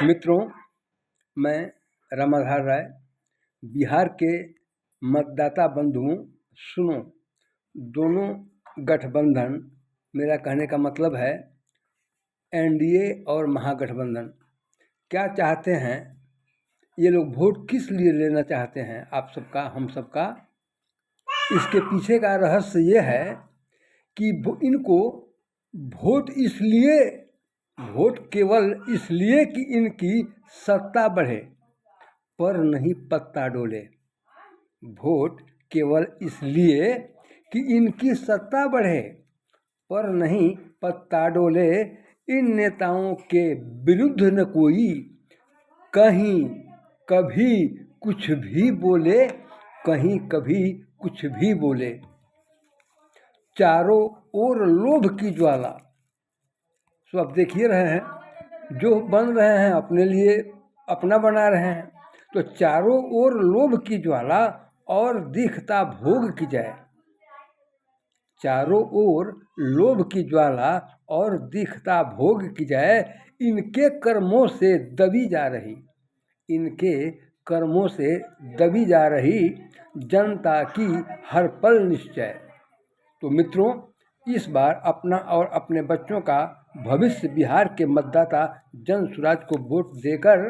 मित्रों, मैं रामाधार राय, बिहार के मतदाता बंधुओं सुनो, दोनों गठबंधन, मेरा कहने का मतलब है एनडीए और महागठबंधन क्या चाहते हैं, ये लोग वोट किस लिए लेना चाहते हैं आप सबका, हम सबका। इसके पीछे का रहस्य ये है कि इनको वोट केवल इसलिए कि इनकी सत्ता बढ़े पर नहीं पत्ता डोले। वोट केवल इसलिए कि इनकी सत्ता बढ़े पर नहीं पत्ता डोले। इन नेताओं के विरुद्ध न कोई कहीं कभी कुछ भी बोले, कहीं कभी कुछ भी बोले। चारों ओर लोभ की ज्वाला, सो आप देखिए रहे हैं जो बन रहे हैं अपने लिए अपना बना रहे हैं, तो चारों ओर लोभ की ज्वाला और दिखता भोग की जाए। चारों ओर लोभ की ज्वाला और दिखता भोग की जाए। इनके कर्मों से दबी जा रही, इनके कर्मों से दबी जा रही जनता की हर पल निश्चय। तो मित्रों, इस बार अपना और अपने बच्चों का भविष्य बिहार के मतदाता जन स्वराज को वोट देकर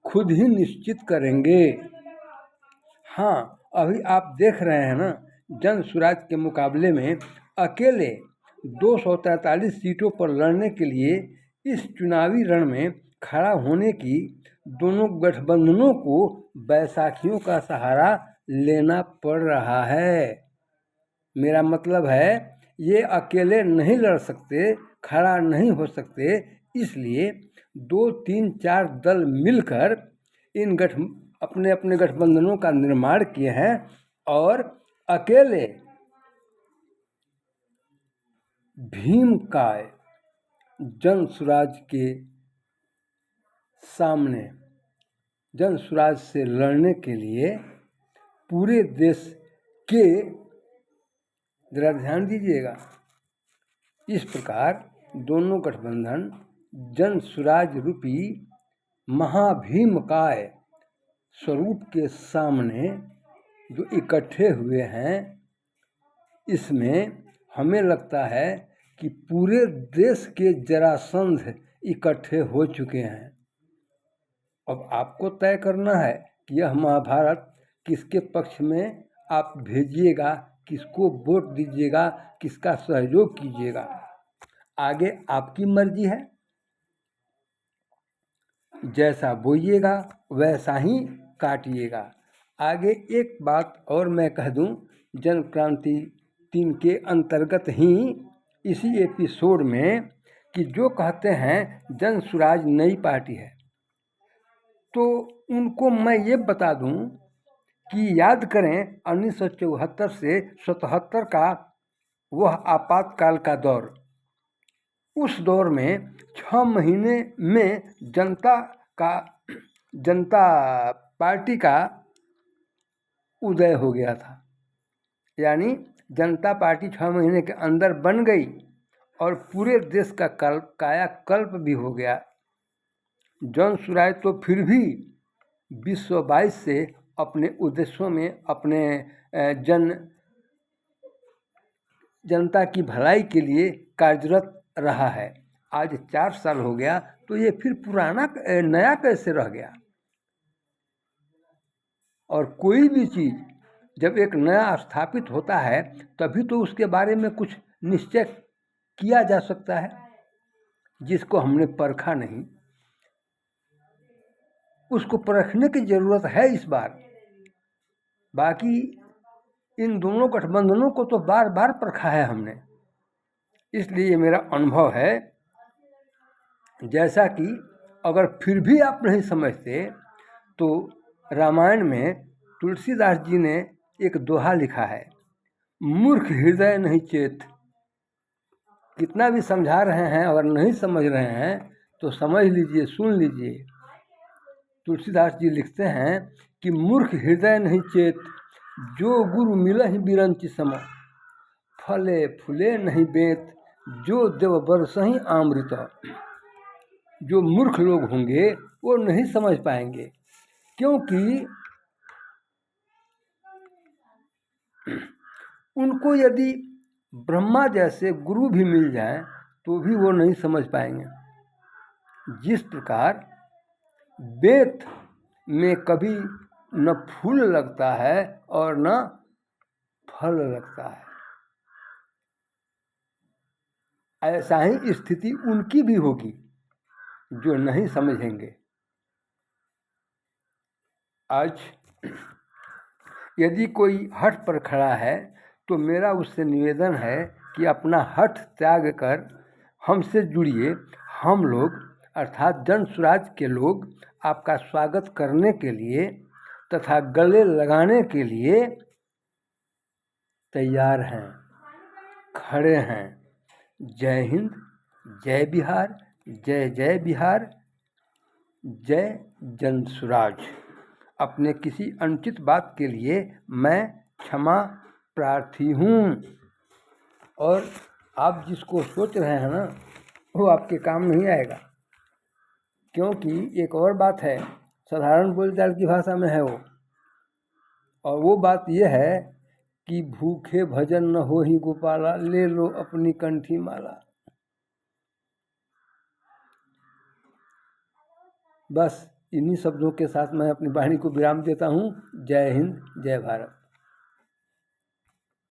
खुद ही निश्चित करेंगे। हाँ, अभी आप देख रहे हैं ना, जन स्वराज के मुकाबले में अकेले 243 सीटों पर लड़ने के लिए इस चुनावी रण में खड़ा होने की दोनों गठबंधनों को बैसाखियों का सहारा लेना पड़ रहा है। मेरा मतलब है ये अकेले नहीं लड़ सकते, खड़ा नहीं हो सकते, इसलिए 2, 3, 4 दल मिलकर इन अपने अपने गठबंधनों का निर्माण किए हैं और अकेले भीमकाय जन स्वराज के सामने, जन स्वराज से लड़ने के लिए पूरे देश के, जरा ध्यान दीजिएगा, इस प्रकार दोनों गठबंधन जन स्वराज रूपी महाभीमकाय स्वरूप के सामने जो इकट्ठे हुए हैं, इसमें हमें लगता है कि पूरे देश के जरासंध इकट्ठे हो चुके हैं। अब आपको तय करना है कि यह महाभारत किसके पक्ष में आप भेजिएगा, किसको वोट दीजिएगा, किसका सहयोग कीजिएगा, आगे आपकी मर्जी है। जैसा बोइएगा वैसा ही काटिएगा। आगे एक बात और मैं कह दूं, जन क्रांति 3 के अंतर्गत ही इसी एपिसोड में, कि जो कहते हैं जन स्वराज नई पार्टी है, तो उनको मैं ये बता दूं कि याद करें 1974 से 77 का वह आपातकाल का दौर। उस दौर में 6 महीने में जनता पार्टी का उदय हो गया था। यानी जनता पार्टी 6 महीने के अंदर बन गई और पूरे देश का कायाकल्प भी हो गया। जन स्वराज तो फिर भी 2022 से अपने उद्देश्यों में, अपने जनता की भलाई के लिए कार्यरत रहा है। आज 4 साल हो गया, तो ये फिर पुराना नया कैसे रह गया। और कोई भी चीज़ जब एक नया स्थापित होता है तभी तो उसके बारे में कुछ निश्चय किया जा सकता है, जिसको हमने परखा नहीं, उसको परखने की ज़रूरत है इस बार। बाकी इन दोनों गठबंधनों को तो बार बार परखा है हमने, इसलिए मेरा अनुभव है। जैसा कि अगर फिर भी आप नहीं समझते तो रामायण में तुलसीदास जी ने एक दोहा लिखा है, मूर्ख हृदय नहीं चेत। कितना भी समझा रहे हैं, अगर नहीं समझ रहे हैं तो समझ लीजिए, सुन लीजिए। तुलसीदास जी लिखते हैं कि मूर्ख हृदय नहीं चेत, जो गुरु मिलहि बिरंचि सम। फले फूले नहीं बेत, जो देव बरसहि अमृत। जो मूर्ख लोग होंगे वो नहीं समझ पाएंगे, क्योंकि उनको यदि ब्रह्मा जैसे गुरु भी मिल जाए तो भी वो नहीं समझ पाएंगे। जिस प्रकार बेत में कभी न फूल लगता है और न फल लगता है, ऐसा ही स्थिति उनकी भी होगी जो नहीं समझेंगे। आज यदि कोई हठ पर खड़ा है तो मेरा उससे निवेदन है कि अपना हठ त्याग कर हमसे जुड़िए। हम लोग अर्थात जन स्वराज के लोग आपका स्वागत करने के लिए तथा गले लगाने के लिए तैयार हैं, खड़े हैं। जय हिंद, जय बिहार, जय जय बिहार, जय जन स्वराज। अपने किसी अनुचित बात के लिए मैं क्षमा प्रार्थी हूँ। और आप जिसको सोच रहे हैं ना, वो आपके काम नहीं आएगा, क्योंकि एक और बात है, साधारण बोलचाल की भाषा में है वो, और वो बात ये है कि भूखे भजन न हो ही गोपाला, ले लो अपनी कंठी माला। बस इन्हीं शब्दों के साथ मैं अपनी वाणी को विराम देता हूँ। जय हिंद, जय भारत।